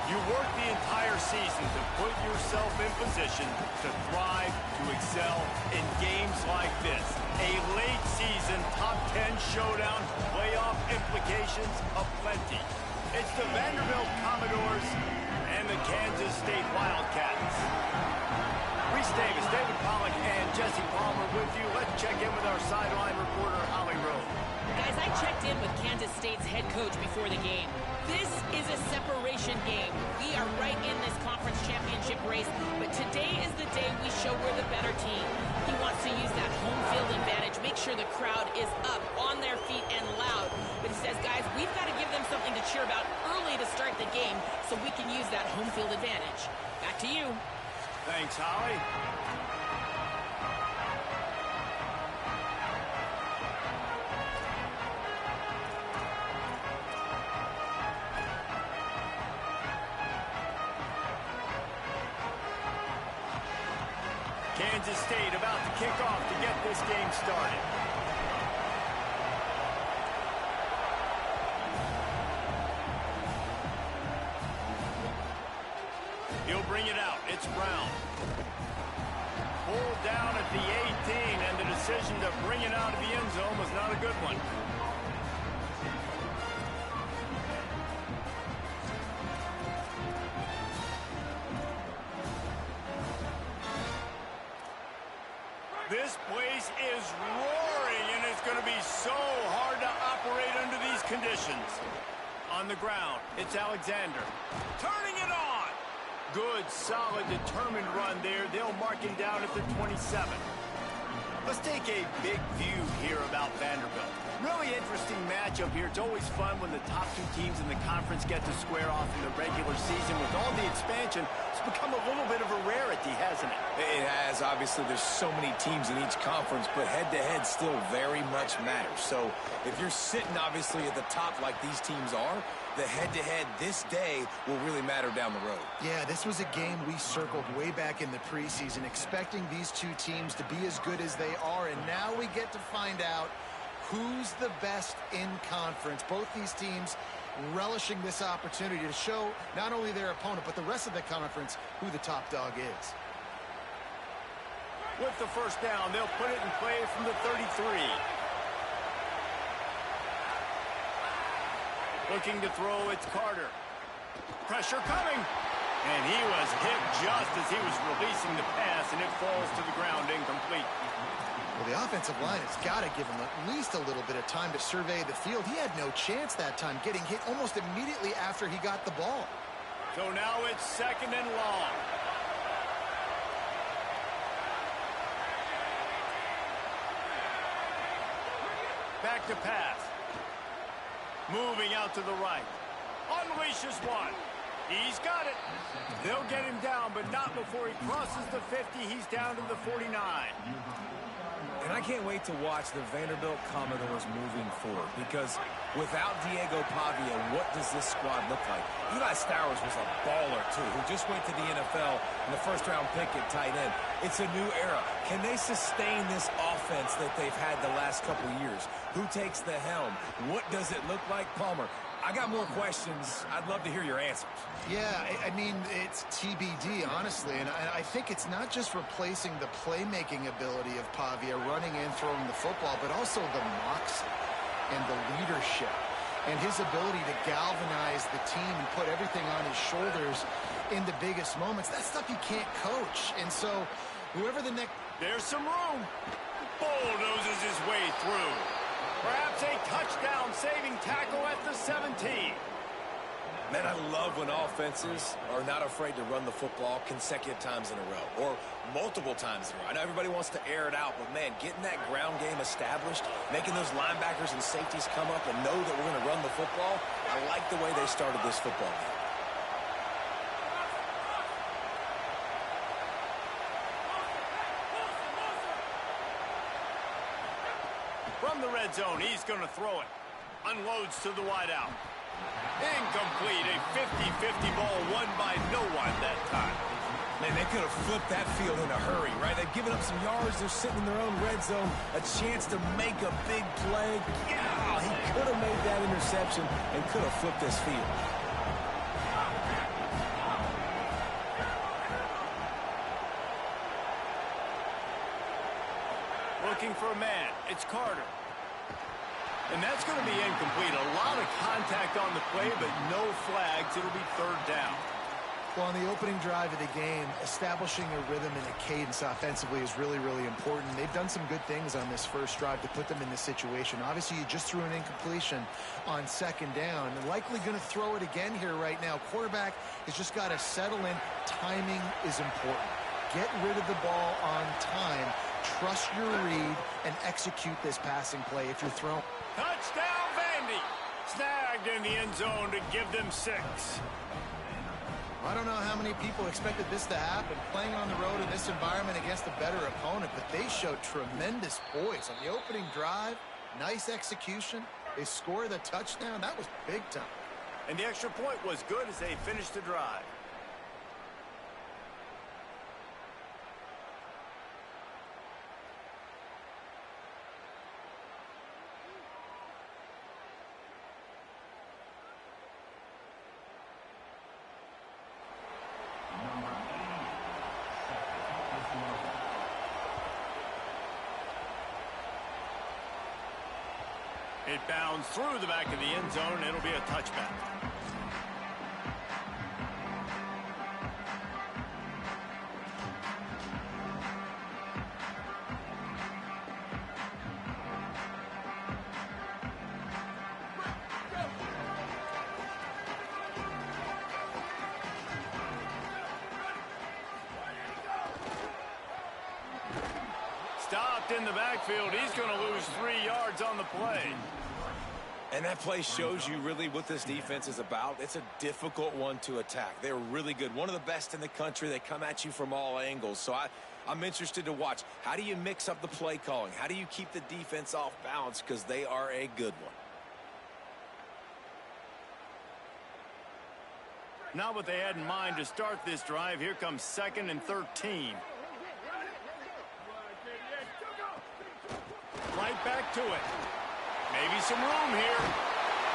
You work the entire season to put yourself in position to thrive, to excel in games like this. A late season top 10 showdown, playoff implications aplenty. It's the Vanderbilt Commodores and the Kansas State Wildcats. Reese Davis, David Pollack, and Jesse Palmer with you. Let's check in with our sideline reporter, Holly Rowe. Guys, I checked in with Kansas State's head coach before the game. This is a separation game. We are right in this conference championship race, but today is the day we show we're the better team. He wants to use that home field advantage, make sure the crowd is up, on their feet, and loud. But he says, guys, we've got to give them something to cheer about early to start the game so we can use that home field advantage. Back to you. Thanks, Holly. Kansas State about to kick off to get this game started. He'll bring it out. It's Brown. Pulled down at the 18, and the decision to bring it out of the end zone was not a good one. This place is roaring, and it's going to be so hard to operate under these conditions. On the ground, it's Alexander. Turning it on! Good, solid, determined run there. They'll mark him down at the 27. Let's take a big view here about Vanderbilt. Really interesting matchup here. It's always fun when the top two teams in the conference get to square off in the regular season. With all the expansion, it's become a little bit of a rarity, hasn't it? It has. Obviously, there's so many teams in each conference, but head-to-head still very much matters. So if you're sitting, obviously, at the top like these teams are, the head-to-head this day will really matter down the road. Yeah, this was a game we circled way back in the preseason, expecting these two teams to be as good as they are, and now we get to find out who's the best in conference. Both these teams relishing this opportunity to show not only their opponent, but the rest of the conference who the top dog is. With the first down, they'll put it in play from the 33. Looking to throw, it's Carter. Pressure coming. And he was hit just as he was releasing the pass, and it falls to the ground incomplete. Well, the offensive line has got to give him at least a little bit of time to survey the field. He had no chance that time, getting hit almost immediately after he got the ball. So now it's 2nd and long. Back to pass. Moving out to the right. Unleashes one. He's got it. They'll get him down, but not before he crosses the 50. He's down to the 49. And I can't wait to watch the Vanderbilt Commodores moving forward, because without Diego Pavia, what does this squad look like? Eli Stowers was a baller, too, who just went to the NFL in the first-round pick at tight end. It's a new era. Can they sustain this offense that they've had the last couple years? Who takes the helm? What does it look like? Palmer, I got more questions. I'd love to hear your answers. Yeah, I mean, it's TBD, honestly, and I think it's not just replacing the playmaking ability of Pavia, running and throwing the football, but also the moxie and the leadership and his ability to galvanize the team and put everything on his shoulders in the biggest moments. That's stuff you can't coach, and so whoever the next... There's some room. Bulldozes his way through. Perhaps a touchdown-saving tackle at the 17. Man, I love when offenses are not afraid to run the football consecutive times in a row or multiple times in a row. I know everybody wants to air it out, but, man, getting that ground game established, making those linebackers and safeties come up and know that we're going to run the football, I like the way they started this football game. From the red zone, he's going to throw it. Unloads to the wideout. Incomplete. A 50-50 ball won by no one that time. Man, they could have flipped that field in a hurry, right? They've given up some yards. They're sitting in their own red zone. A chance to make a big play. Yeah, he could have made that interception and could have flipped this field. looking for a man. It's Carter. And that's going to be incomplete. A lot of contact on the play, but no flags. It'll be third down. Well, on the opening drive of the game, establishing a rhythm and a cadence offensively is really, really important. They've done some good things on this first drive to put them in this situation. Obviously, you just threw an incompletion on second down. And likely going to throw it again here right now. Quarterback has just got to settle in. Timing is important. Get rid of the ball on time. Trust your read and execute this passing play if you're throwing. Touchdown, Vandy. Snagged in the end zone to give them 6. I don't know how many people expected this to happen, playing on the road in this environment against a better opponent, but they showed tremendous poise on the opening drive. Nice execution. They score the touchdown. That was big time. And the extra point was good as they finished the drive. It bounds through the back of the end zone. It'll be a touchback. Stopped in the backfield. He's going to lose 3 yards on the play. And that play shows you really what this defense is about. It's a difficult one to attack. They're really good. One of the best in the country. They come at you from all angles. So I'm interested to watch. How do you mix up the play calling? How do you keep the defense off balance? Because they are a good one. Not what they had in mind to start this drive. Here comes 2nd and 13. Right back to it. Maybe some room here.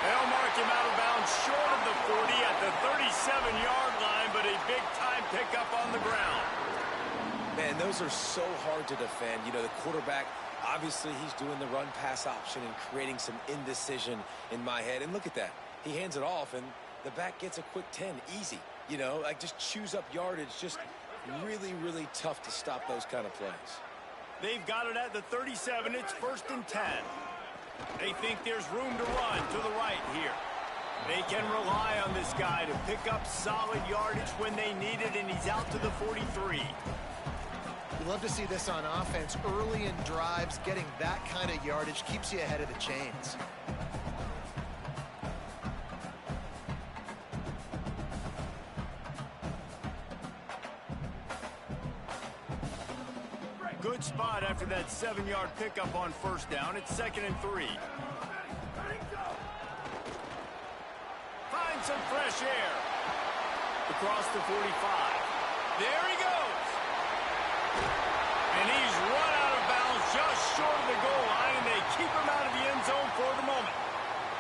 They'll mark him out of bounds short of the 40 at the 37-yard line, but a big-time pickup on the ground. Man, those are so hard to defend. You know, the quarterback, obviously he's doing the run-pass option and creating some indecision in my head. And look at that. He hands it off, and the back gets a quick 10. Easy. You know, like just chews up yardage. Just really, really tough to stop those kind of plays. They've got it at the 37. It's 1st and 10. They think there's room to run to the right here. They can rely on this guy to pick up solid yardage when they need it, and he's out to the 43. You love to see this on offense. Early in drives, getting that kind of yardage keeps you ahead of the chains. Good spot after that 7-yard pickup on 1st down. It's 2nd and 3. Find some fresh air. Across the 45. There he goes. And he's run out of bounds just short of the goal line, and they keep him out of the end zone for the moment.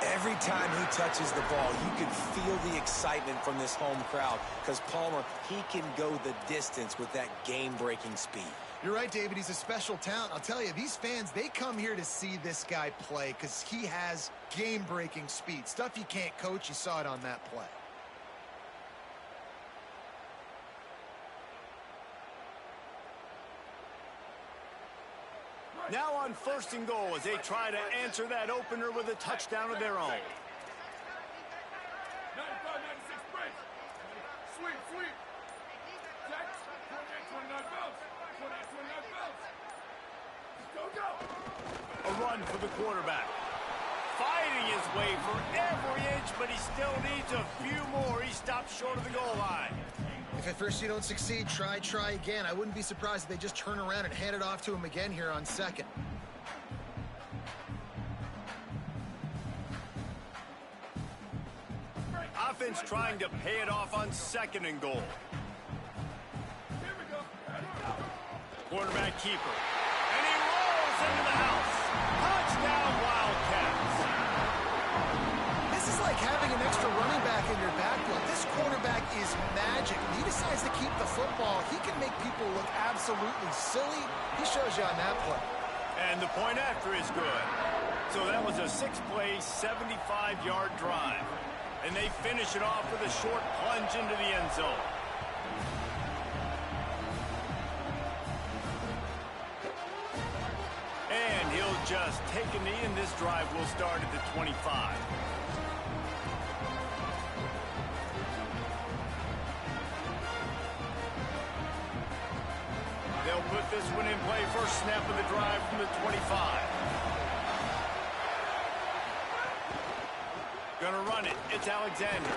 Every time he touches the ball, you can feel the excitement from this home crowd because Palmer, he can go the distance with that game-breaking speed. You're right, David. He's a special talent. I'll tell you, these fans, they come here to see this guy play because he has game-breaking speed. Stuff you can't coach. You saw it on that play. Now on 1st and goal as they try to answer that opener with a touchdown of their own. 95, 96, break. Sweep, sweep. Jack, 28, 29 belts. 28, 29 belts. Go, go. A run for the quarterback. Fighting his way for every inch, but he still needs a few more. He stopped short of the goal line. If at first you don't succeed, try again. I wouldn't be surprised if they just turn around and hand it off to him again here on 2nd. Offense trying to pay it off on 2nd and goal. Here we go. Quarterback keeper. And he rolls into the house. Touchdown, Wildcats. This is like having an extra running back in your backfield. This quarterback is magic. When he decides to keep the football, he can make people look absolutely silly. He shows you on that play. And the point after is good. So that was a 6-play, 75-yard drive. And they finish it off with a short plunge into the end zone. And he'll just take a knee, and this drive will start at the 25. They'll put this one in play. First snap of the drive from the 25. Gonna run it. It's Alexander.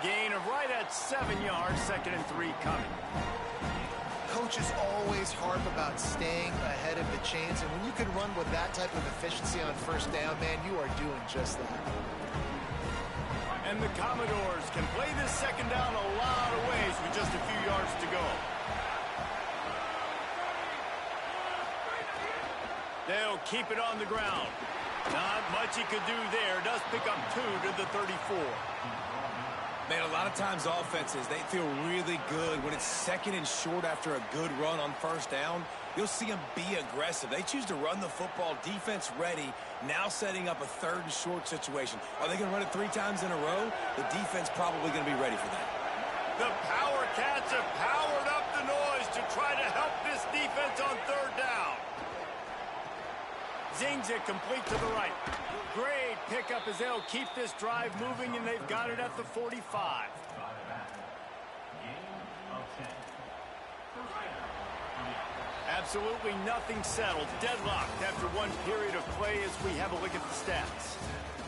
Gain of right at 7 yards. 2nd and 3 coming. Coaches always harp about staying ahead of the chains, and when you can run with that type of efficiency on first down, man, you are doing just that. And the Commodores can play this second down a lot of ways with just a few yards to go. They'll keep it on the ground. Not much he could do there. Does pick up 2 to the 34. Man, a lot of times offenses, they feel really good when it's 2nd and short after a good run on first down. You'll see them be aggressive. They choose to run the football, defense ready, now setting up a 3rd and short situation. Are they going to run it 3 times in a row? The defense probably going to be ready for that. The Power Cats have powered up the noise to try to help this defense on 3rd down. Zings it complete to the right. Great pickup as they'll keep this drive moving, and they've got it at the 45. Absolutely nothing settled. Deadlocked after one period of play as we have a look at the stats.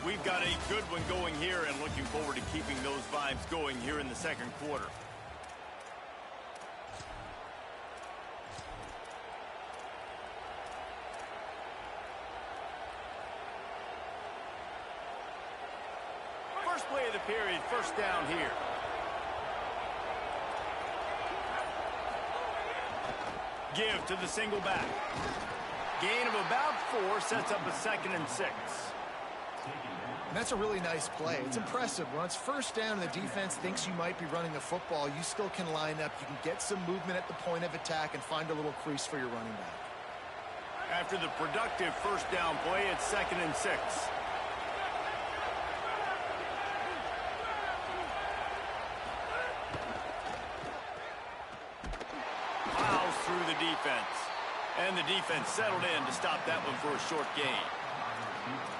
We've got a good one going here and looking forward to keeping those vibes going here in the 2nd quarter. First play of the period, first down here. Give to the single back. Gain of about 4 sets up a 2nd and 6. And that's a really nice play. It's impressive. When it's first down and the defense thinks you might be running the football, you still can line up. You can get some movement at the point of attack and find a little crease for your running back. After the productive first down play, it's 2nd and 6. Plows through the defense. And the defense settled in to stop that one for a short gain.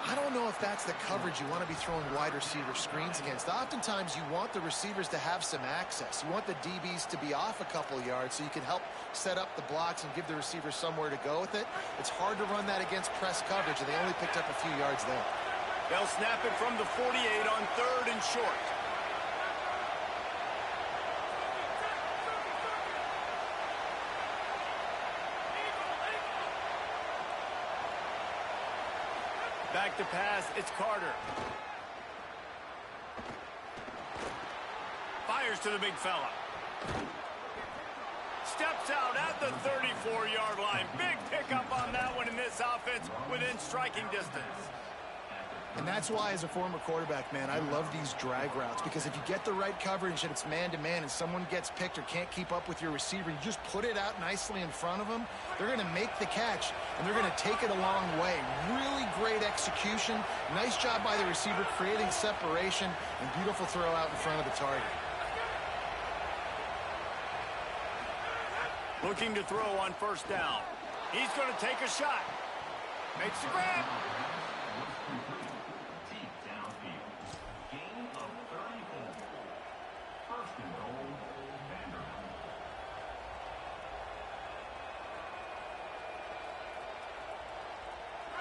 I don't know if that's the coverage you want to be throwing wide receiver screens against. Oftentimes, you want the receivers to have some access. You want the DBs to be off a couple of yards so you can help set up the blocks and give the receivers somewhere to go with it. It's hard to run that against press coverage, and they only picked up a few yards there. They'll snap it from the 48 on 3rd and short. Back to pass, it's Carter. Fires to the big fella. Steps out at the 34-yard line. Big pickup on that one in this offense within striking distance. And that's why, as a former quarterback, man, I love these drag routes, because if you get the right coverage and it's man-to-man and someone gets picked or can't keep up with your receiver, you just put it out nicely in front of them, they're going to make the catch, and they're going to take it a long way. Really great execution. Nice job by the receiver creating separation, and beautiful throw out in front of the target. Looking to throw on first down. He's going to take a shot. Makes the grab.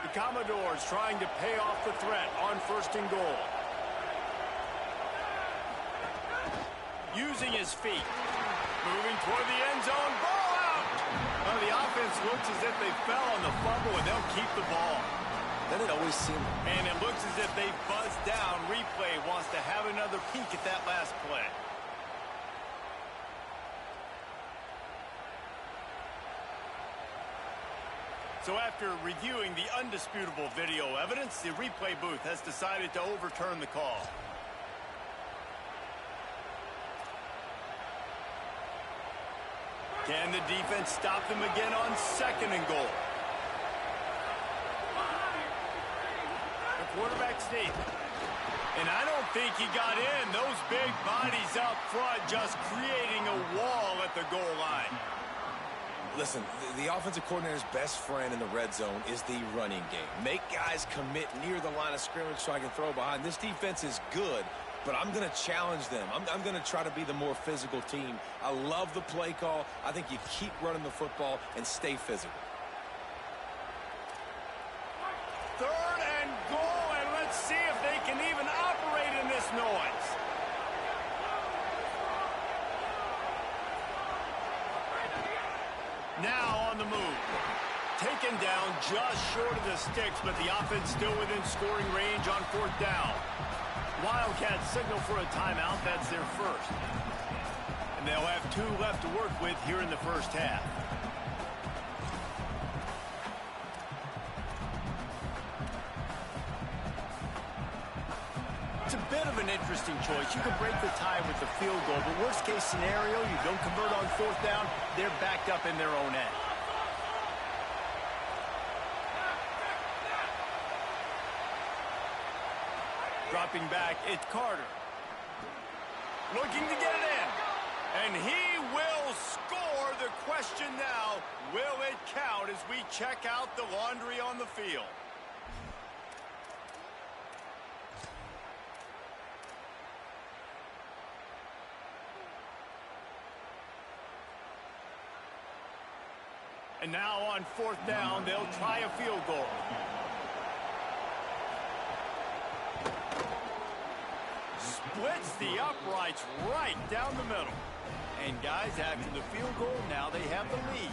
The Commodores trying to pay off the threat on 1st and goal. Using his feet. Moving toward the end zone. Ball out! Well, the offense looks as if they fell on the fumble, and they'll keep the ball. That it always seemed. And it looks as if they buzzed down. Replay wants to have another peek at that last play. So after reviewing the undisputable video evidence, the replay booth has decided to overturn the call. Can the defense stop them again on 2nd and goal? quarterback sneak. And I don't think he got in. Those big bodies up front just creating a wall at the goal line. Listen, the offensive coordinator's best friend in the red zone is the running game. Make guys commit near the line of scrimmage so I can throw behind. This defense is good, but I'm going to challenge them. I'm going to try to be the more physical team. I love the play call. I think you keep running the football and stay physical. 3rd and goal, and let's see if they can even operate in this noise. Now on the move. Taken down just short of the sticks, but the offense still within scoring range on 4th down. Wildcats signal for a timeout. That's their first. And they'll have 2 left to work with here in the first half. It's a bit of an interesting choice. You can break the tie with the field goal, but worst case scenario, you don't convert on 4th down, they're backed up in their own end. Dropping back, it's Carter. Looking to get it in. And he will score. The question now, will it count as we check out the laundry on the field? And now on 4th down, they'll try a field goal. Splits the uprights right down the middle. And guys, after the field goal, now they have the lead.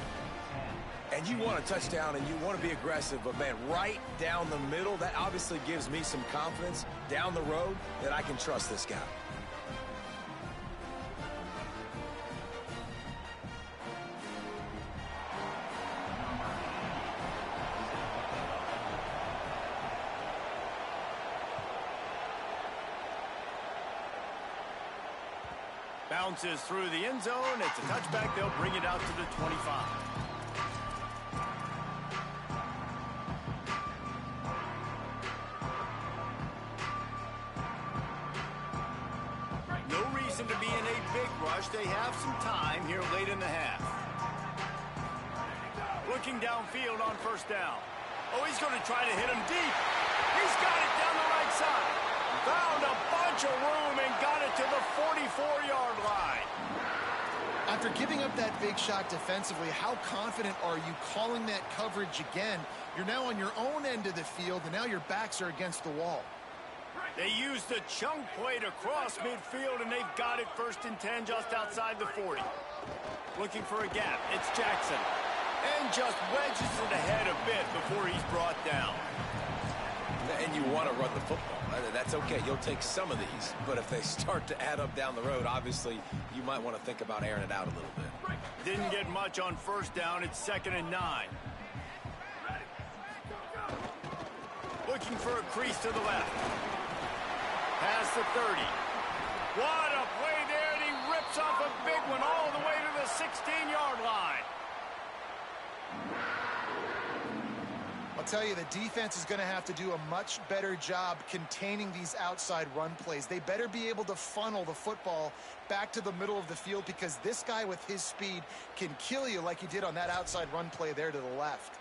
And you want a touchdown and you want to be aggressive, but man, right down the middle, that obviously gives me some confidence down the road that I can trust this guy. Bounces through the end zone. It's a touchback. They'll bring it out to the 25. No reason to be in a big rush. They have some time here late in the half. Looking downfield on 1st down. Oh, he's going to try to hit him deep. He's got it down the right side. Found a bunch of room and got it to the 44-yard line. After giving up that big shot defensively, how confident are you calling that coverage again? You're now on your own end of the field, and now your backs are against the wall. They used a chunk play to cross midfield, and they've got it 1st and 10 just outside the 40. Looking for a gap. It's Jackson. And just wedges it ahead a bit before he's brought down. And you want to run the football. That's okay. You'll take some of these. But if they start to add up down the road, obviously, you might want to think about airing it out a little bit. Didn't get much on 1st down. It's 2nd and 9. Looking for a crease to the left. Past the 30. What a play there, and he rips off a big one all the way to the 16-yard line. I'll tell you, the defense is going to have to do a much better job containing these outside run plays. They better be able to funnel the football back to the middle of the field, because this guy with his speed can kill you like he did on that outside run play there to the left.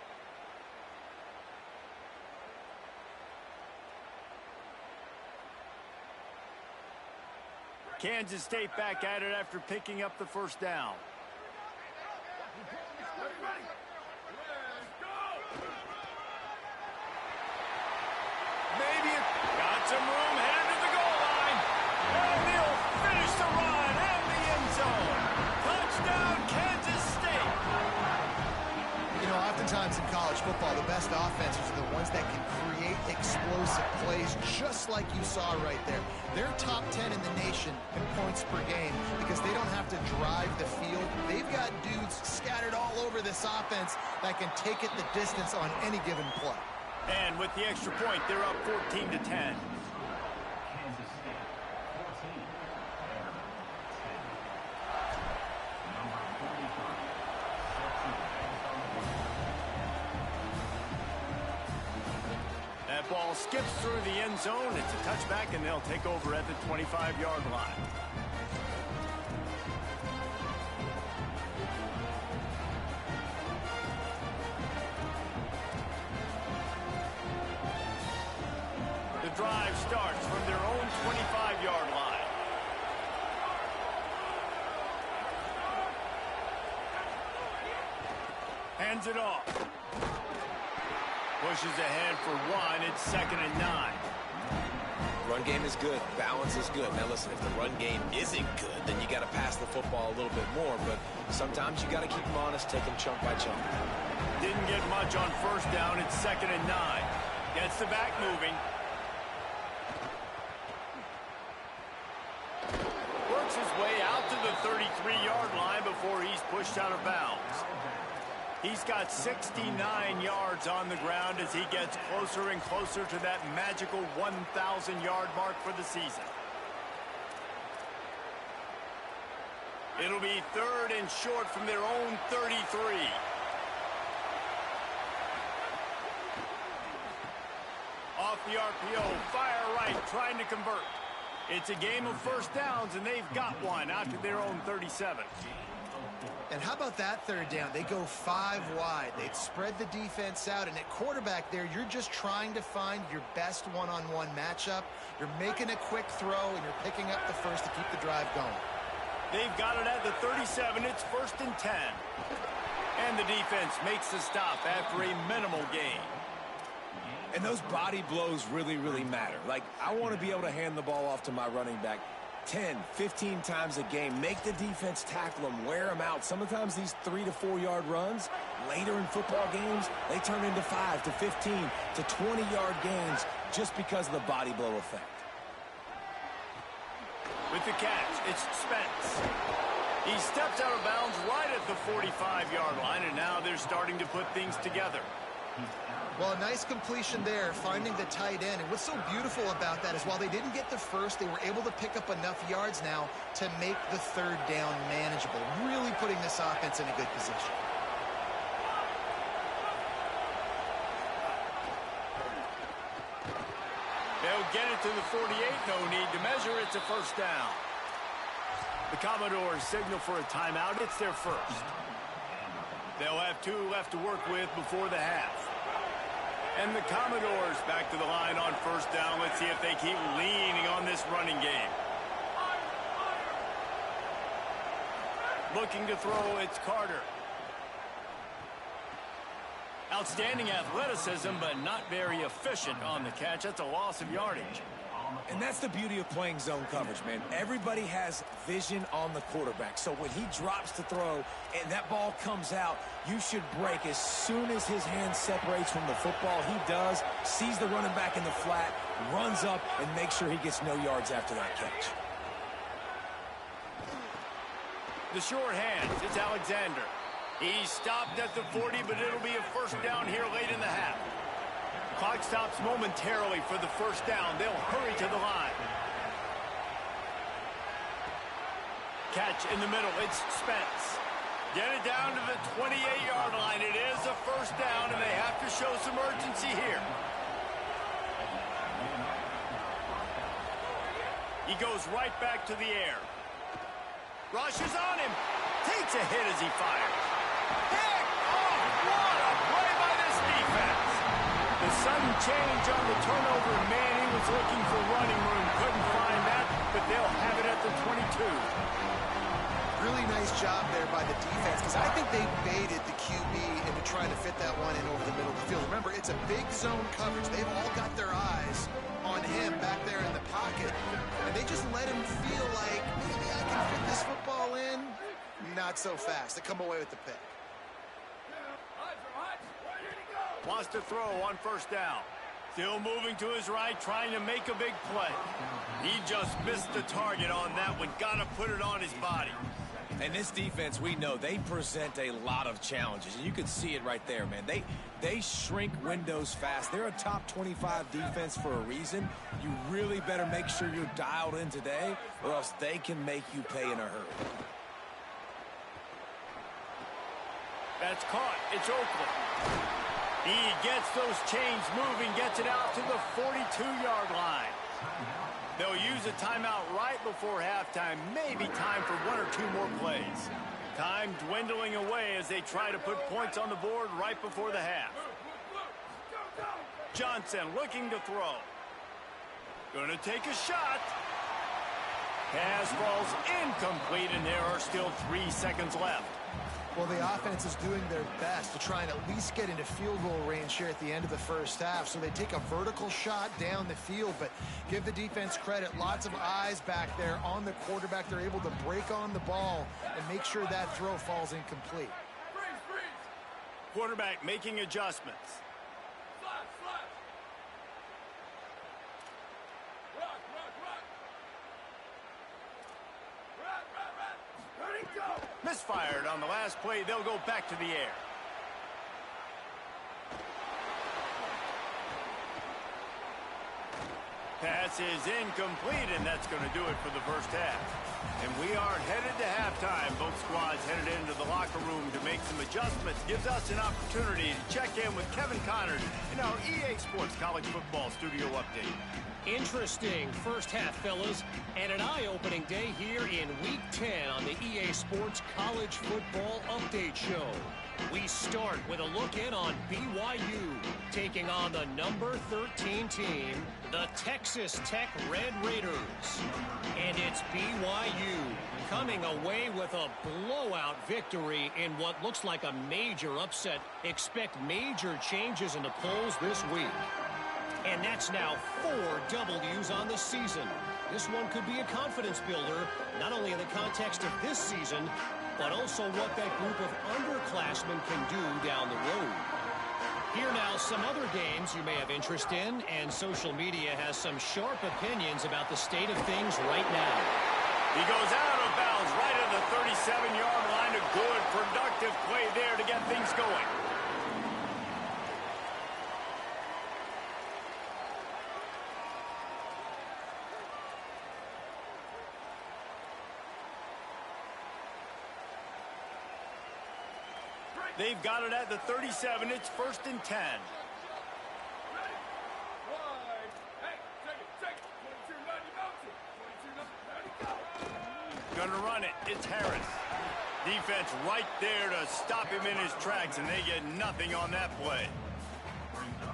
Kansas State back at it after picking up the 1st down. Maybe it got some room, headed to the goal line. And he'll finish the run and the end zone. Touchdown, Kansas State. You know, oftentimes in college football, the best offenses are the ones that can create explosive plays, just like you saw right there. They're top 10 in the nation in points per game because they don't have to drive the field. They've got dudes scattered all over this offense that can take it the distance on any given play. And with the extra point, they're up 14-10. That ball skips through the end zone. It's a touchback, and they'll take over at the 25-yard line. The drive starts from their own 25-yard line. Hands it off. Pushes ahead for one. It's 2nd and 9. Run game is good. Balance is good. Now listen, if the run game isn't good, then you got to pass the football a little bit more. But sometimes you got to keep them honest, take them chunk by chunk. Didn't get much on 1st down. It's 2nd and 9. Gets the back moving. Works his way out to the 33-yard line before he's pushed out of bounds. He's got 69 yards on the ground as he gets closer and closer to that magical 1,000-yard mark for the season. It'll be 3rd and short from their own 33. Off the RPO, fire right, trying to convert. It's a game of 1st downs, and they've got one out to their own 37. And how about that 3rd down? They go 5 wide. They've spread the defense out, and at quarterback there, you're just trying to find your best one-on-one matchup. You're making a quick throw, and you're picking up the first to keep the drive going. They've got it at the 37. It's 1st and 10. And the defense makes the stop after a minimal gain. And those body blows really, really matter. Like, I want to be able to hand the ball off to my running back 10, 15 times a game. Make the defense tackle them, wear them out. Sometimes these 3 to 4 yard runs, later in football games, they turn into 5 to 15 to 20-yard gains just because of the body blow effect. With the catch, it's Spence. He steps out of bounds right at the 45-yard line, and now they're starting to put things together. Well, a nice completion there, finding the tight end. And what's so beautiful about that is while they didn't get the first, they were able to pick up enough yards now to make the 3rd down manageable, really putting this offense in a good position. They'll get it to the 48. No need to measure. It's a 1st down. The Commodores signal for a timeout. It's their first. They'll have 2 left to work with before the half. And the Commodores back to the line on 1st down. Let's see if they keep leaning on this running game. Looking to throw, it's Carter. Outstanding athleticism, but not very efficient on the catch. That's a loss of yardage. And that's the beauty of playing zone coverage, man. Everybody has vision on the quarterback. So when he drops to throw and that ball comes out, you should break as soon as his hand separates from the football. He does, sees the running back in the flat, runs up, and makes sure he gets no yards after that catch. The short hands, it's Alexander. He stopped at the 40, but it'll be a 1st down here late in the half. Clock stops momentarily for the 1st down. They'll hurry to the line. Catch in the middle. It's Spence. Get it down to the 28-yard line. It is a 1st down, and they have to show some urgency here. He goes right back to the air. Rushes on him. Takes a hit as he fires. Pick off! What a play by this defense! The sudden change on the turnover, man, he was looking for running room. Couldn't find that, but they'll have it at the 22. Really nice job there by the defense, because I think they baited the QB into trying to fit that one in over the middle of the field. Remember, it's a big zone coverage. They've all got their eyes on him back there in the pocket, and they just let him feel like, maybe I can fit this football in. Not so fast. They come away with the pick. Wants to throw on 1st down. Still moving to his right, trying to make a big play. He just missed the target on that one. Got to put it on his body. And this defense, we know, they present a lot of challenges. And you can see it right there, man. They shrink windows fast. They're a top 25 defense for a reason. You really better make sure you're dialed in today, or else they can make you pay in a hurry. That's caught. It's Oakland. He gets those chains moving, gets it out to the 42-yard line. They'll use a timeout right before halftime, maybe time for one or two more plays. Time dwindling away as they try to put points on the board right before the half. Johnson looking to throw. Gonna take a shot. Pass falls incomplete, and there are still 3 seconds left. Well, the offense is doing their best to try and at least get into field goal range here at the end of the first half. So they take a vertical shot down the field, but give the defense credit. Lots of eyes back there on the quarterback. They're able to break on the ball and make sure that throw falls incomplete. Quarterback making adjustments. Misfired on the last play. They'll go back to the air. Pass is incomplete, and that's going to do it for the first half. And we are headed to halftime. Both squads headed into the locker room to make some adjustments. Gives us an opportunity to check in with Kevin Connors in our EA Sports College Football Studio Update. Interesting first half, fellas, and an eye-opening day here in Week 10 on the EA Sports College Football Update Show. We start with a look in on BYU, taking on the number 13 team, the Texas Tech Red Raiders. And it's BYU coming away with a blowout victory in what looks like a major upset. Expect major changes in the polls this week. And that's now 4 W's on the season. This one could be a confidence builder, not only in the context of this season, but also what that group of underclassmen can do down the road. Here now, some other games you may have interest in, and social media has some sharp opinions about the state of things right now. He goes out of bounds right at the 37-yard line. A good, productive play there to get things going. They've got it at the 37. It's 1st and 10. Gonna run it. It's Harris. Defense right there to stop him in his tracks, and they get nothing on that play.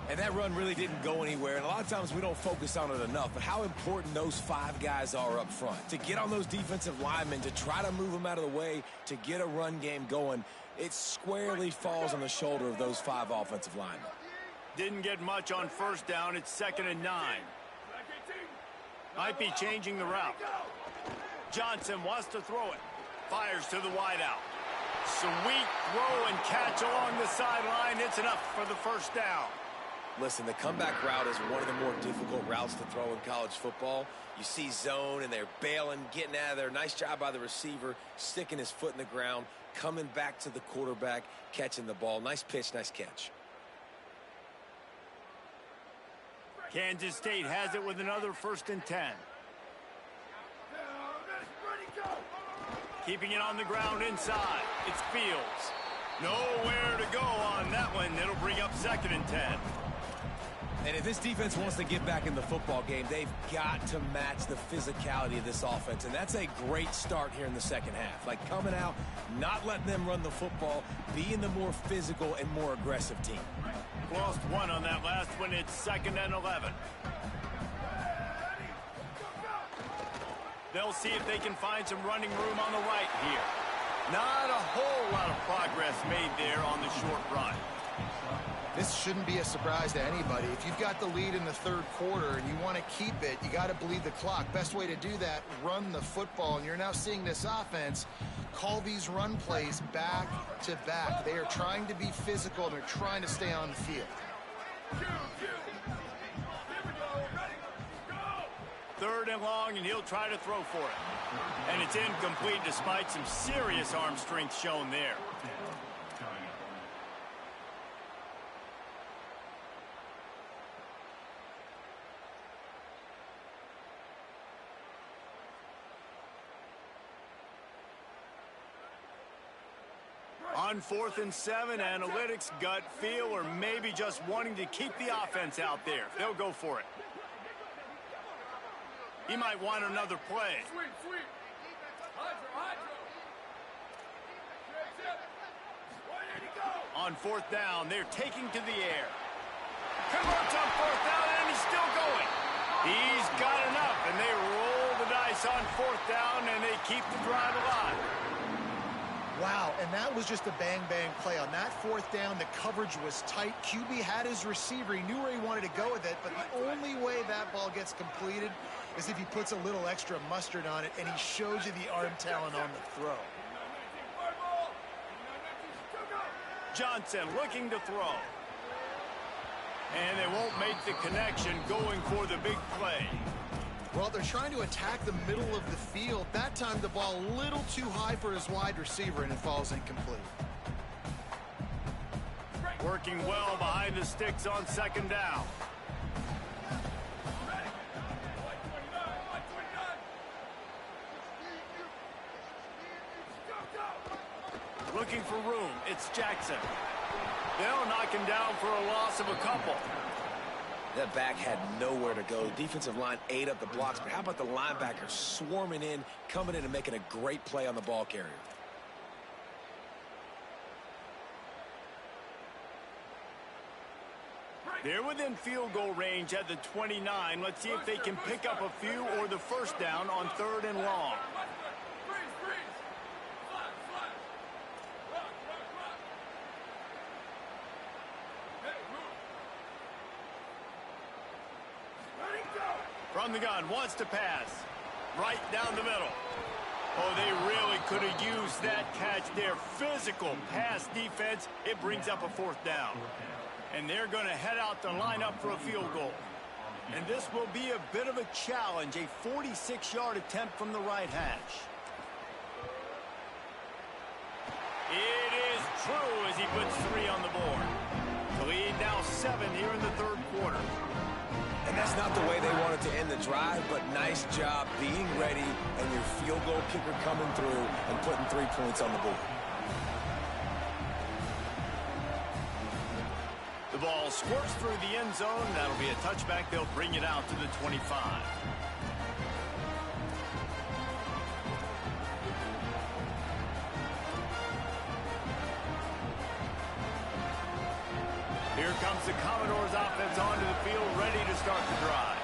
And that run really didn't go anywhere. And a lot of times we don't focus on it enough. But how important those 5 guys are up front. To get on those defensive linemen, to try to move them out of the way, to get a run game going, it squarely falls on the shoulder of those 5 offensive linemen. Didn't get much on first down. It's 2nd and 9. Might be changing the route. Johnson wants to throw it. Fires to the wideout. Sweet throw and catch along the sideline. It's enough for the first down. Listen, the comeback route is one of the more difficult routes to throw in college football. You see zone, and they're bailing, getting out of there. Nice job by the receiver, sticking his foot in the ground, coming back to the quarterback, catching the ball. Nice pitch, nice catch. Kansas State has it with another 1st and 10. Keeping it on the ground inside. It's Fields. Nowhere to go on that one. It'll bring up 2nd and 10. And if this defense wants to get back in the football game, they've got to match the physicality of this offense. And that's a great start here in the second half. Like coming out, not letting them run the football, being the more physical and more aggressive team. Lost 1 on that last one. It's 2nd and 11. They'll see if they can find some running room on the right here. Not a whole lot of progress made there on the short run. This shouldn't be a surprise to anybody. If you've got the lead in the 3rd quarter and you want to keep it, you got to bleed the clock. Best way to do that, run the football. And you're now seeing this offense call these run plays back to back. They are trying to be physical, and they're trying to stay on the field. 3rd and long, and he'll try to throw for it. And it's incomplete despite some serious arm strength shown there. On On 4th and 7, analytics, gut feel, or maybe just wanting to keep the offense out there. They'll go for it. He might want another play. Sweep, sweep. Hydro, hydro. Chip. Where did he go? On 4th down, they're taking to the air. Converts on 4th down, and he's still going. He's got enough, and they roll the dice on 4th down, and they keep the drive alive. Wow, and that was just a bang-bang play. On that 4th down, the coverage was tight. QB had his receiver. He knew where he wanted to go with it, but the only way that ball gets completed is if he puts a little extra mustard on it, and he shows you the arm talent on the throw. Johnson looking to throw. And they won't make the connection going for the big play. Well, they're trying to attack the middle of the field. That time the ball a little too high for his wide receiver, and it falls incomplete. Working well behind the sticks on 2nd down. Looking for room. It's Jackson. They'll knock him down for a loss of a couple. That back had nowhere to go. Defensive line ate up the blocks, but how about the linebacker swarming in, coming in and making a great play on the ball carrier? They're within field goal range at the 29. Let's see if they can pick up a few or the 1st down on 3rd and long. From the gun, wants to pass. Right down the middle. Oh, they really could have used that catch there. Physical pass defense. It brings up a 4th down. And they're going to head out to line up for a field goal. And this will be a bit of a challenge. A 46-yard attempt from the right hash. It is true as he puts 3 on the board. The lead now 7 here in the 3rd quarter. And that's not the way they wanted to end the drive, but nice job being ready and your field goal kicker coming through and putting 3 points on the board. The ball squirts through the end zone. That'll be a touchback. They'll bring it out to the 25. Here comes the Commodores offense onto the field, ready to start the drive.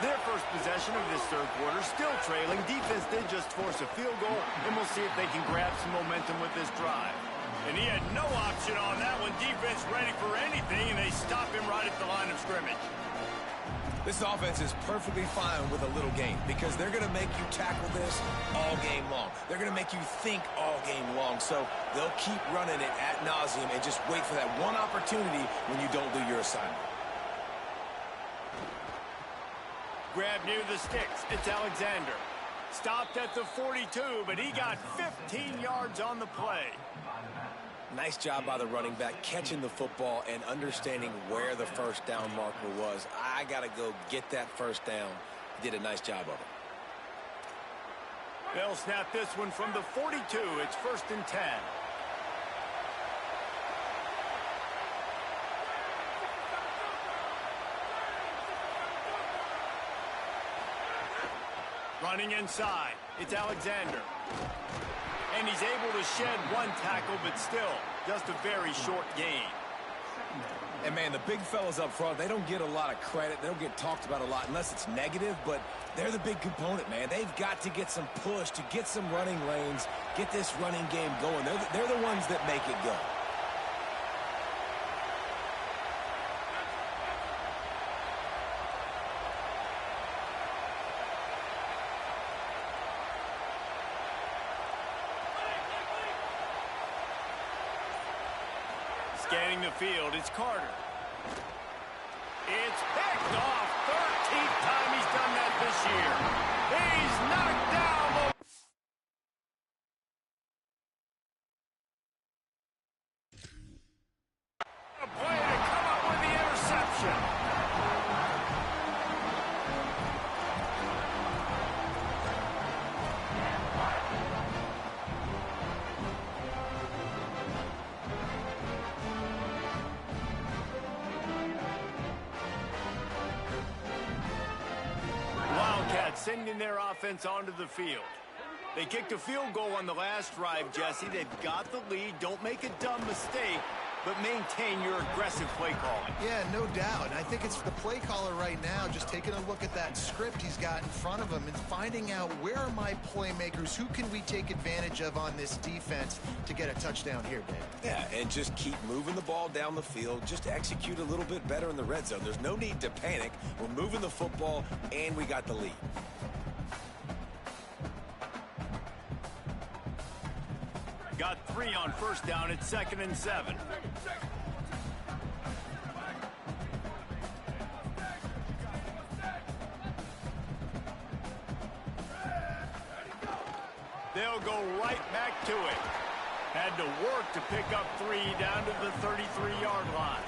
Their first possession of this 3rd quarter, still trailing. Defense did just force a field goal, and we'll see if they can grab some momentum with this drive. And he had no option on that one. Defense ready for anything, and they stop him right at the line of scrimmage. This offense is perfectly fine with a little game because they're going to make you tackle this all game long. They're going to make you think all game long. So they'll keep running it ad nauseum and just wait for that one opportunity when you don't do your assignment. Grab near the sticks. It's Alexander. Stopped at the 42, but he got 15 yards on the play. Nice job by the running back catching the football and understanding where the 1st down marker was. I got to go get that 1st down. He did a nice job of it. They'll snap this one from the 42. It's 1st and 10. Running inside. It's Alexander. And he's able to shed 1 tackle, but still, just a very short gain. And, man, the big fellas up front, they don't get a lot of credit. They don't get talked about a lot unless it's negative, but they're the big component, man. They've got to get some push, to get some running lanes, get this running game going. They're the ones that make it go. Scanning the field, it's Carter. It's picked off. 13th time he's done that this year. He's knocked down. A play to come up with the interception. sending their offense onto the field. They kicked a field goal on the last drive, Jesse. They've got the lead. Don't make a dumb mistake, but maintain your aggressive play calling. Yeah, no doubt. And I think it's the play caller right now just taking a look at that script he's got in front of him and finding out where are my playmakers, who can we take advantage of on this defense to get a touchdown here, Dave. Yeah, and just keep moving the ball down the field. Just execute a little bit better in the red zone. There's no need to panic. We're moving the football, and we got the lead. Got 3 on first down at 2nd and 7. They'll go right back to it. Had to work to pick up 3 down to the 33-yard line.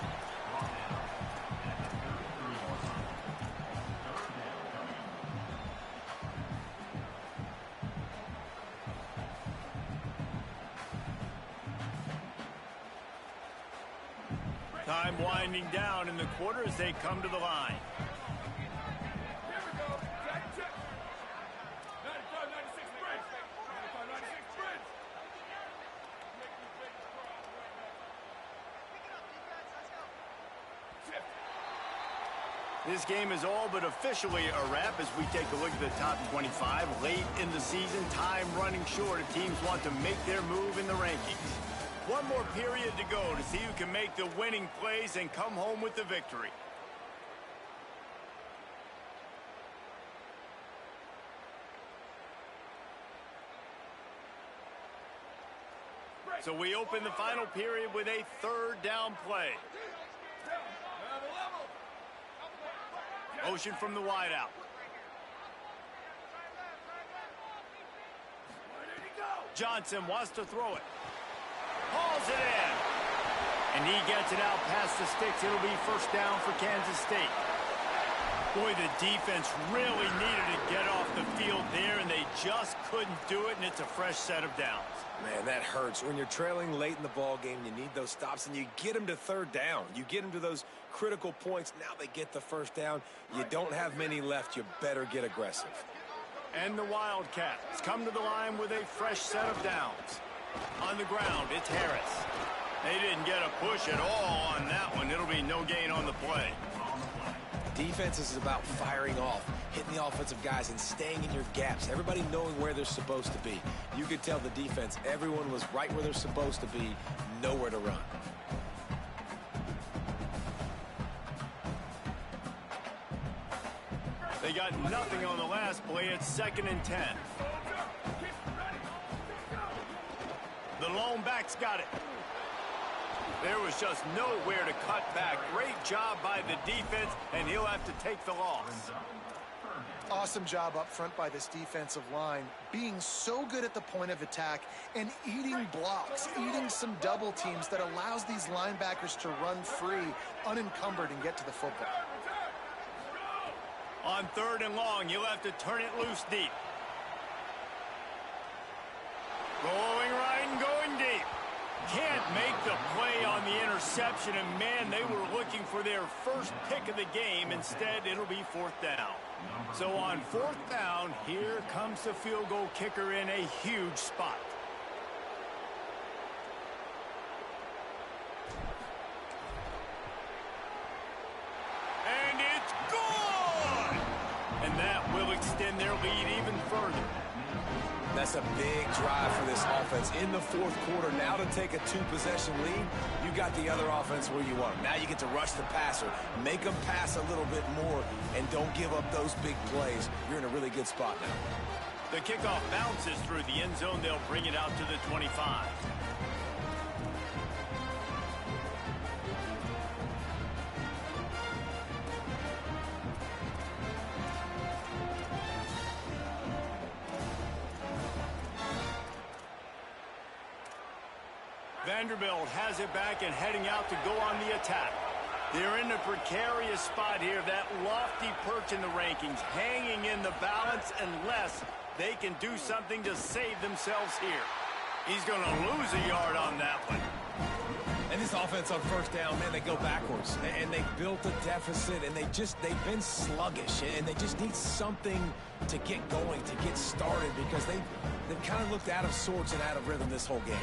Time winding down in the quarter as they come to the line. Here we go. Check. 95, 96 sprint. 95, 96 sprint. This game is all but officially a wrap as we take a look at the top 25. Late in the season, time running short if teams want to make their move in the rankings. One more period to go to see who can make the winning plays and come home with the victory. So we open the final period with a 3rd down play. Motion from the wideout. Johnson wants to throw it. Hauls it in. And he gets it out past the sticks. It'll be 1st down for Kansas State. Boy, the defense really needed to get off the field there, and they just couldn't do it, and it's a fresh set of downs. Man, that hurts. When you're trailing late in the ball game, you need those stops, and you get them to 3rd down. You get them to those critical points. Now they get the 1st down. You don't have many left. You better get aggressive. And the Wildcats come to the line with a fresh set of downs. On the ground, it's Harris. They didn't get a push at all on that one. It'll be no gain on the play. Defense is about firing off, hitting the offensive guys, and staying in your gaps. Everybody knowing where they're supposed to be. You could tell the defense, everyone was right where they're supposed to be, nowhere to run. They got nothing on the last play. It's 2nd and 10. The lone back's got it. There was just nowhere to cut back. Great job by the defense, and he'll have to take the loss. Awesome job up front by this defensive line, being so good at the point of attack and eating blocks, eating some double teams that allows these linebackers to run free, unencumbered, and get to the football. On 3rd and long, you'll have to turn it loose deep. Going right and going deep. Can't make the play on the interception, and man, they were looking for their first pick of the game. Instead, it'll be 4th down. So on 4th down, here comes the field goal kicker in a huge spot. And it's good! And that will extend their lead even further. That's a big drive for this offense in the 4th quarter. Now to take a 2-possession lead, you got the other offense where you want them. Now you get to rush the passer, make them pass a little bit more, and don't give up those big plays. You're in a really good spot now. The kickoff bounces through the end zone. They'll bring it out to the 25. Vanderbilt has it back and heading out to go on the attack. They're in a precarious spot here, that lofty perch in the rankings, hanging in the balance unless they can do something to save themselves here. He's going to lose a yard on that one. And this offense on first down, man, they go backwards. And they built a deficit, and they've been sluggish. And they just need something to get going, to get started, because they've kind of looked out of sorts and out of rhythm this whole game.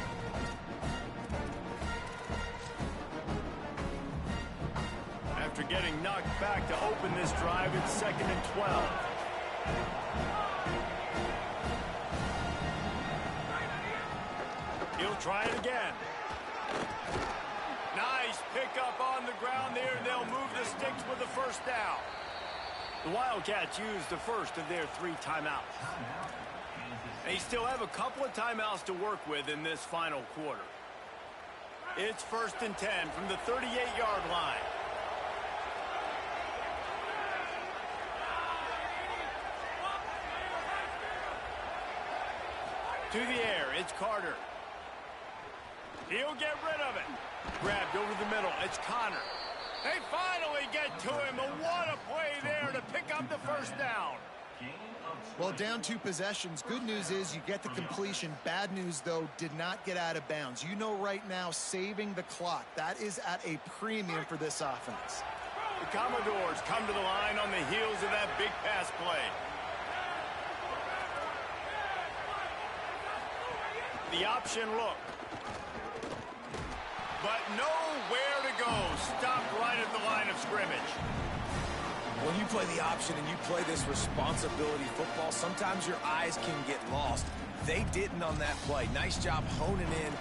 After getting knocked back to open this drive, it's 2nd and 12. He'll try it again. Nice pickup on the ground there. They'll move the sticks with the first down. The Wildcats used the first of their 3 timeouts. They still have a couple of timeouts to work with in this final quarter. It's 1st and 10 from the 38-yard line. To the air, it's Carter. He'll get rid of it. Grabbed over the middle, it's Connor. They finally get to him, and what a play there to pick up the first down. Well, down 2 possessions. Good news is you get the completion. Bad news, though, did not get out of bounds. You know right now, saving the clock. That is at a premium for this offense. The Commodores come to the line on the heels of that big pass play. The option look. But nowhere to go. Stopped right at the line of scrimmage. When you play the option and you play this responsibility football, sometimes your eyes can get lost. They didn't on that play. Nice job honing in,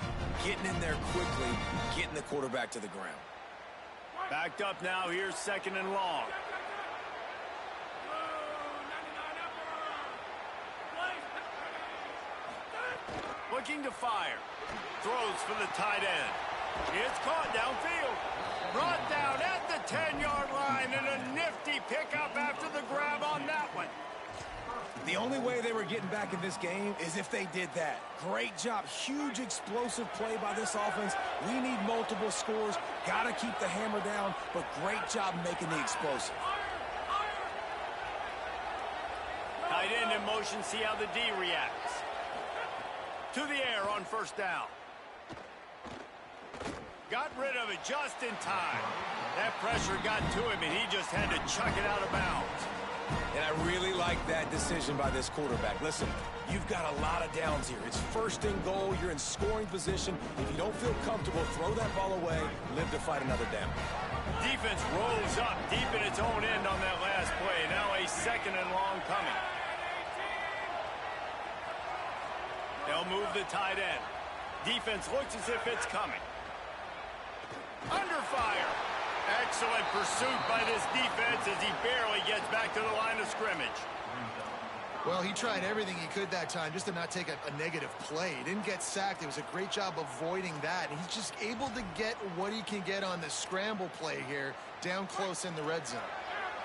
getting in there quickly, getting the quarterback to the ground. Backed up now. Here's 2nd and long. Looking to fire. Throws for the tight end. It's caught downfield. Brought down at the 10-yard line, and a nifty pickup after the grab on that one. The only way they were getting back in this game is if they did that. Great job. Huge explosive play by this offense. We need multiple scores. Got to keep the hammer down, but great job making the explosive. Tight end in motion. See how the D reacts. To the air on first down. Got rid of it just in time. That pressure got to him, and he just had to chuck it out of bounds. And I really like that decision by this quarterback. Listen, you've got a lot of downs here. It's 1st and goal. You're in scoring position. If you don't feel comfortable, throw that ball away. Live to fight another down. Defense rolls up deep in its own end on that last play. Now a 2nd and long coming. They'll move the tight end. Defense looks as if it's coming. Under fire. Excellent pursuit by this defense as he barely gets back to the line of scrimmage. Well, he tried everything he could that time just to not take a negative play. He didn't get sacked. It was a great job avoiding that. And he's just able to get what he can get on the scramble play here down close in the red zone.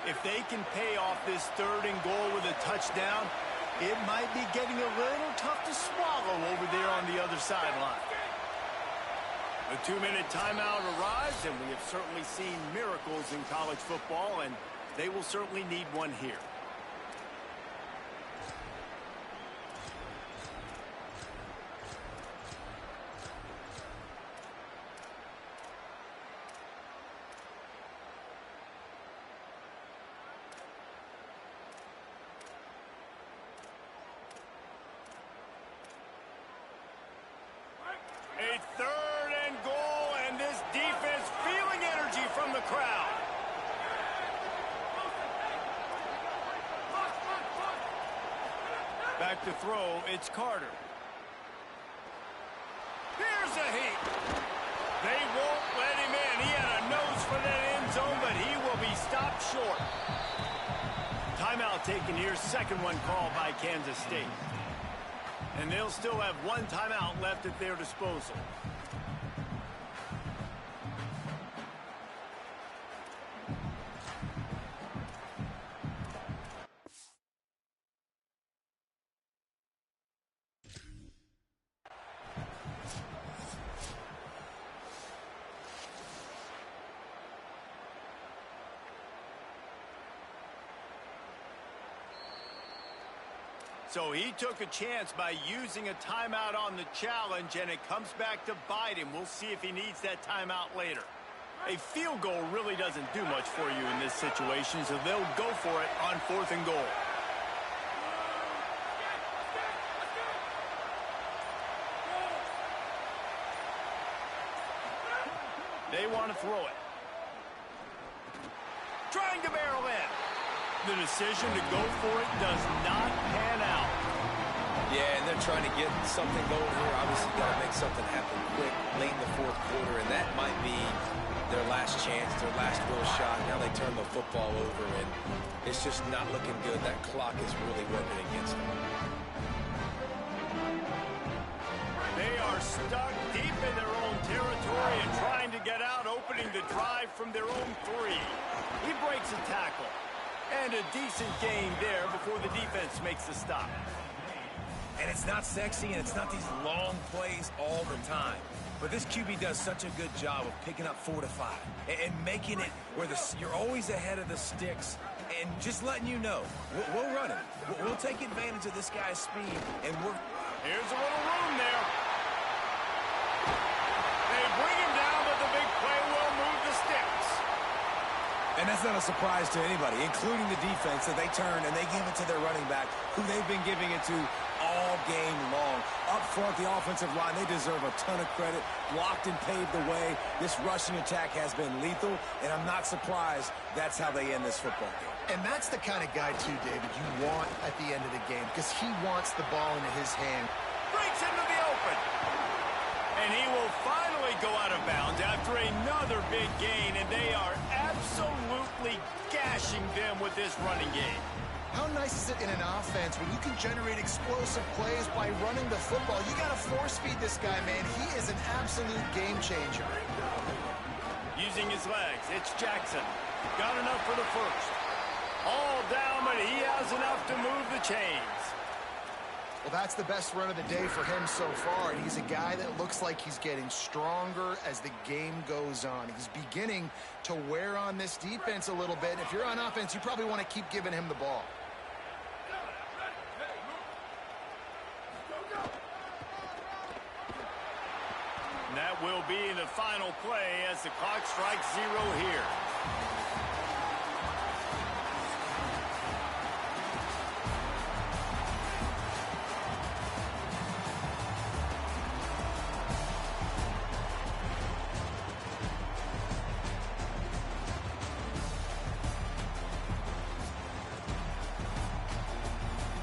If they can pay off this 3rd and goal with a touchdown, it might be getting a little tough to swallow over there on the other sideline. A 2-minute timeout arrives, and we have certainly seen miracles in college football, and they will certainly need one here. A 3rd and goal, and this defense feeling energy from the crowd. Back to throw, it's Carter. Here's a heat. They won't let him in. He had a nose for that end zone, but he will be stopped short. Timeout taken here, 2nd one called by Kansas State. And they'll still have 1 timeout left at their disposal. So he took a chance by using a timeout on the challenge, and it comes back to bite him. We'll see if he needs that timeout later. A field goal really doesn't do much for you in this situation, so they'll go for it on 4th and goal. They want to throw it. Trying to barrel in. The decision to go for it does not pan out. Yeah, and they're trying to get something going here. Obviously, got to make something happen quick late in the 4th quarter, and that might be their last chance, their last real shot. Now they turn the football over, and it's just not looking good. That clock is really working against them. They are stuck deep in their own territory and trying to get out, opening the drive from their own 3. He breaks a tackle. And a decent gain there before the defense makes the stop. And it's not sexy, and it's not these long plays all the time. But this QB does such a good job of picking up 4 to 5 and making it where you're always ahead of the sticks and just letting you know, we'll run it. We'll take advantage of this guy's speed, and Here's a little room there. They bring him down, but the big play will move the sticks. And that's not a surprise to anybody, including the defense, that they turn and they give it to their running back, who they've been giving it to all game long. Up front, the offensive line, they deserve a ton of credit. Blocked and paved the way. This rushing attack has been lethal, and I'm not surprised that's how they end this football game. And that's the kind of guy, too, David, you want at the end of the game, because he wants the ball into his hand. Breaks into the open. And he will finally go out of bounds after another big gain, and they are absolutely gashing them with this running game. How nice is it in an offense when you can generate explosive plays by running the football? You got to force feed this guy, man. He is an absolute game changer. Using his legs, it's Jackson. Got enough for the first. All down, but he has enough to move the chains. Well, that's the best run of the day for him so far, and he's a guy that looks like he's getting stronger as the game goes on. He's beginning to wear on this defense a little bit. If you're on offense, you probably want to keep giving him the ball. And that will be the final play as the clock strikes 0 here.